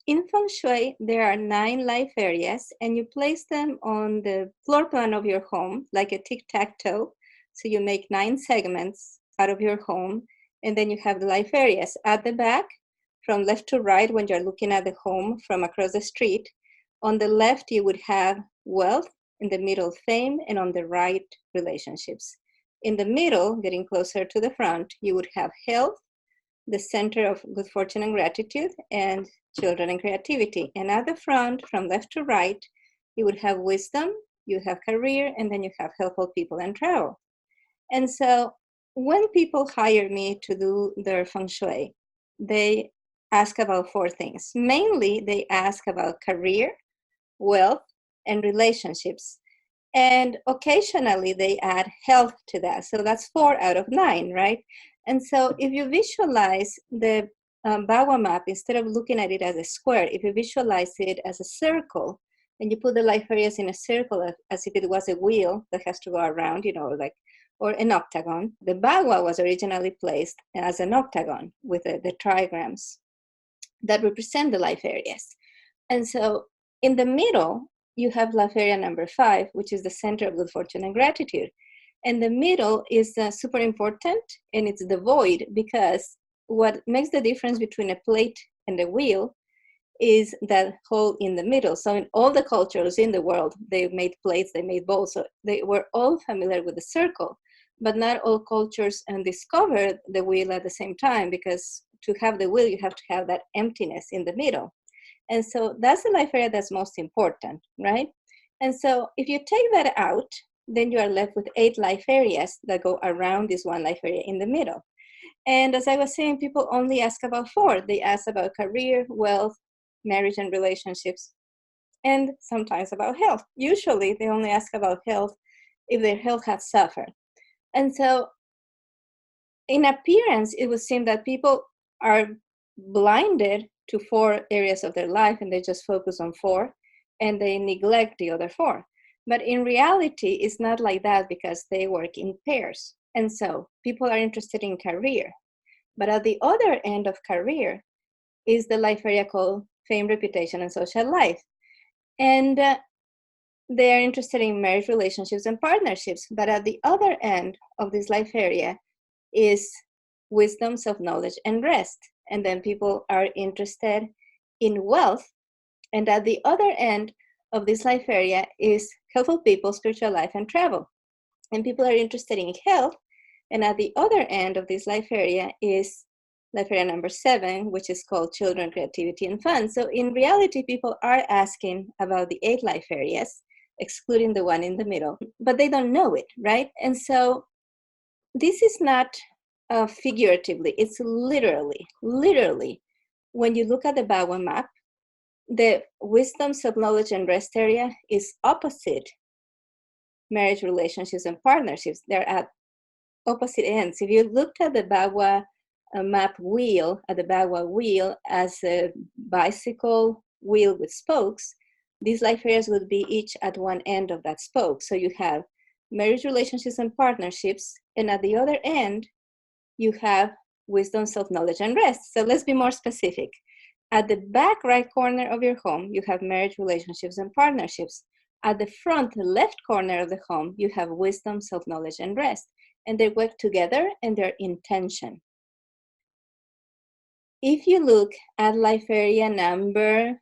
In Feng Shui, there are 9 life areas, and you place them on the floor plan of your home like a tic-tac-toe. So you make 9 segments out of your home, and then you have the life areas. At the back, from left to right, when you're looking at the home from across the street, on the left, you would have wealth, in the middle, fame, and on the right, relationships. In the middle, getting closer to the front, you would have health, the center of good fortune and gratitude, and children and creativity. And at the front, from left to right, you would have wisdom, you have career, and then you have helpful people and travel. And so when people hire me to do their feng shui, they ask about 4 things. Mainly, they ask about career, wealth, and relationships. And occasionally they add health to that. So that's 4 out of 9, right? And so if you visualize the Bawa map, instead of looking at it as a square, if you visualize it as a circle, and you put the life areas in a circle as if it was a wheel that has to go around, like, or an octagon. The Bawa was originally placed as an octagon with the trigrams that represent the life areas. And so in the middle, you have life area number 5, which is the center of good fortune and gratitude. And the middle is super important, and it's the void, because what makes the difference between a plate and a wheel is that hole in the middle. So in all the cultures in the world, they made plates, they made bowls, so they were all familiar with the circle. But not all cultures discovered the wheel at the same time, because to have the wheel, you have to have that emptiness in the middle. And so that's the life area that's most important, right? And so if you take that out, then you are left with 8 life areas that go around this one life area in the middle. And as I was saying, people only ask about 4. They ask about career, wealth, marriage and relationships, and sometimes about health. Usually they only ask about health if their health has suffered. And so in appearance, it would seem that people are blinded to 4 areas of their life, and they just focus on 4, and they neglect the other 4. But in reality, it's not like that, because they work in pairs. And so people are interested in career. But at the other end of career is the life area called fame, reputation, and social life. And they are interested in marriage, relationships, and partnerships. But at the other end of this life area is wisdom, self-knowledge, and rest. And then people are interested in wealth. And at the other end of this life area is helpful people, spiritual life, and travel. And people are interested in health. And at the other end of this life area is life area number 7, which is called children, creativity, and fun. So in reality, people are asking about the 8 life areas, excluding the one in the middle, but they don't know it, right? And so this is not figuratively, it's literally, when you look at the Bawa map, the wisdom, self-knowledge, and rest area is opposite marriage, relationships, and partnerships. They're at opposite ends. If you looked at the Bawa map wheel, at the Bawa wheel as a bicycle wheel with spokes, these life areas would be each at one end of that spoke. So you have marriage, relationships, and partnerships, and at the other end, you have wisdom, self-knowledge, and rest. So let's be more specific. At the back right corner of your home, you have marriage, relationships, and partnerships. At the front left corner of the home, you have wisdom, self-knowledge, and rest. And they work together, and they're in tension. If you look at life area number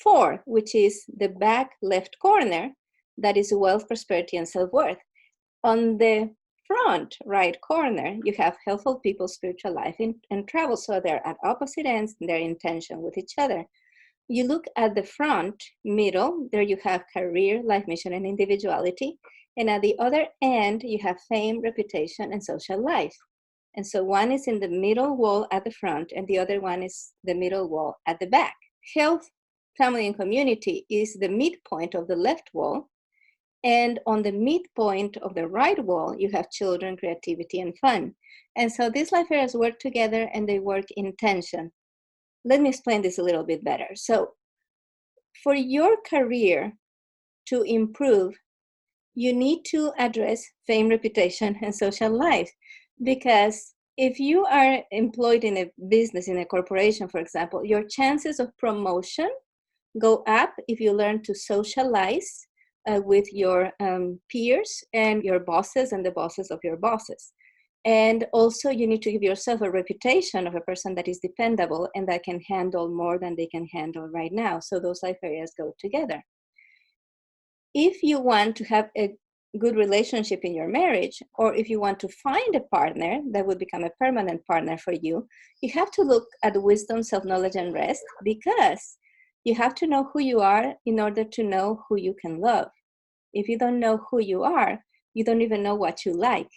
4, which is the back left corner, that is wealth, prosperity, and self-worth. On the front right corner, you have helpful people, spiritual life, and travel. So they're at opposite ends, and they're in tension with each other. You look at the front middle, there you have career, life mission, and individuality. And at the other end, you have fame, reputation, and social life. And so one is in the middle wall at the front, and the other one is the middle wall at the back. Health, family, and community is the midpoint of the left wall. And on the midpoint of the right wall, you have children, creativity, and fun. And so these life areas work together, and they work in tension. Let me explain this a little bit better. So for your career to improve, you need to address fame, reputation, and social life, because If you are employed in a business, in a corporation, for example, your chances of promotion go up if you learn to socialize with your peers and your bosses and the bosses of your bosses. And also, you need to give yourself a reputation of a person that is dependable and that can handle more than they can handle right now. So those life areas go together. If you want to have a good relationship in your marriage, or if you want to find a partner that would become a permanent partner for you, you have to look at wisdom, self-knowledge, and rest, because you have to know who you are in order to know who you can love. If you don't know who you are, you don't even know what you like.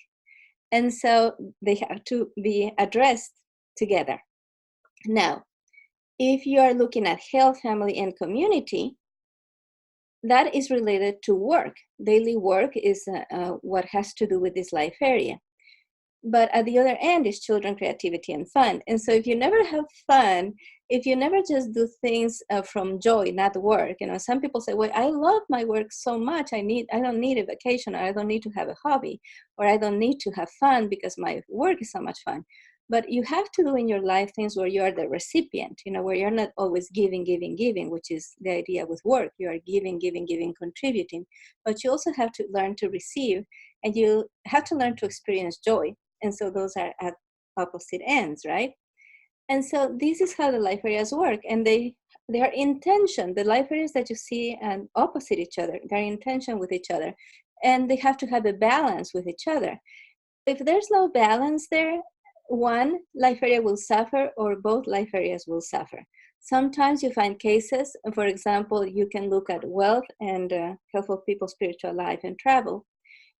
And so they have to be addressed together. Now, if you are looking at health, family, and community, that is related to work. Daily work is what has to do with this life area. But at the other end is children, creativity, and fun. And so if you never have fun, if you never just do things from joy, not work, some people say, well, I love my work so much, I don't need a vacation, or I don't need to have a hobby, or I don't need to have fun because my work is so much fun. But you have to do in your life things where you are the recipient, where you're not always giving, which is the idea with work. You are giving, contributing. But you also have to learn to receive, and you have to learn to experience joy. And so those are at opposite ends, right? And so this is how the life areas work. And they are in tension. The life areas that you see and opposite each other, they're in tension with each other. And they have to have a balance with each other. If there's no balance there, one life area will suffer or both life areas will suffer. Sometimes you find cases, for example, you can look at wealth and health of people, spiritual life, and travel.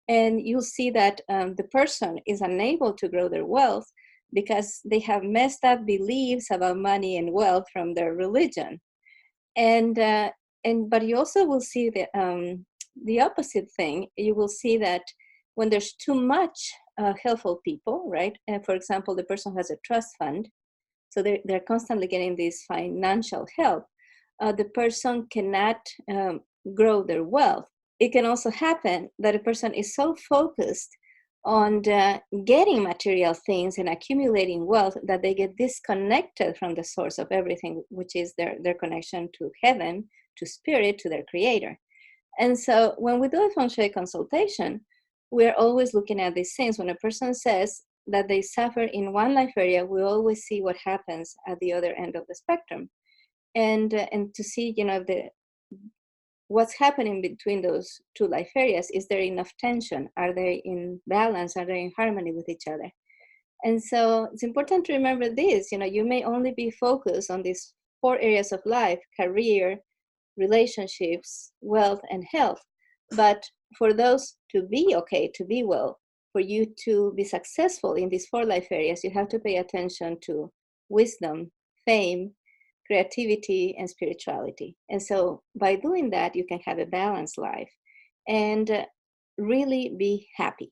And you'll see that the person is unable to grow their wealth because they have messed up beliefs about money and wealth from their religion. And but you also will see the opposite thing. You will see that when there's too much helpful people, right? For example, the person who has a trust fund, so they're constantly getting this financial help. The person cannot grow their wealth. It can also happen that a person is so focused on getting material things and accumulating wealth that they get disconnected from the source of everything, which is their connection to heaven, to spirit, to their creator. And so when we do a Feng Shui consultation, we're always looking at these things. When a person says that they suffer in one life area, we always see what happens at the other end of the spectrum. And to see, what's happening between those two life areas. Is there enough tension? Are they in balance? Are they in harmony with each other? And so it's important to remember this. You may only be focused on these 4 areas of life: career, relationships, wealth, and health. But for those to be okay, to be well, for you to be successful in these 4 life areas, you have to pay attention to wisdom, fame, creativity, and spirituality. And so by doing that, you can have a balanced life and really be happy.